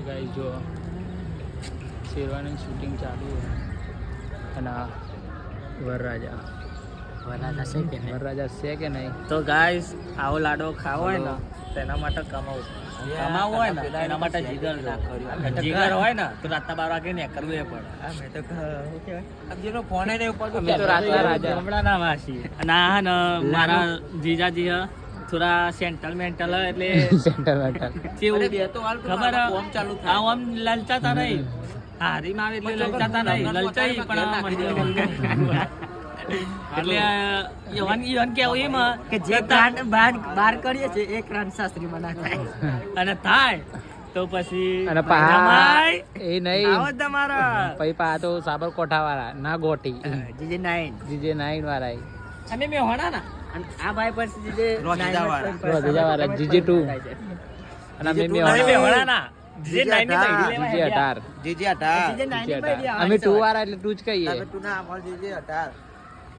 Guys જો sherwani shooting ચાલુ છે અને આ વરરાજા છે કે નહીં? તો ગાઈસ આવો લાડો ખાવો હોય ને તેના માટે કમાવું હોય ને એના માટે જીગર હોય ને તો રાતના 12 વાગે ને કરવું એ પડે. અમે તો રાતના રાજા. ના ને મારા જીજાજી થોડા સેન્ટલમેન્ટલ એટલે ખબર આમ લલચાતા નહીં. હારી માં એટલે લલચાતા નહીં, લલચાઈ પણ એટલે યવન કેવું એમ કે જે બહાર કરીએ છે એક રાન શાસ્ત્રી માં અને થાય તો પછી અને એ નહીં તમારા પછી પા તો સાબરકોઠા વાળા ના ગોઠી જીજે 9 વાળા અમે મે હોણા ના અને આ ભાઈ પર જીજે રોજા વાળા જીજે 2 અને અમે મે હોણા ના જીજે 9 ની જીજે 18 જીજે 9 ની અમે 2 વાળા એટલે 2 જ કહીએ. તમે તું ના અમાર જીજે 18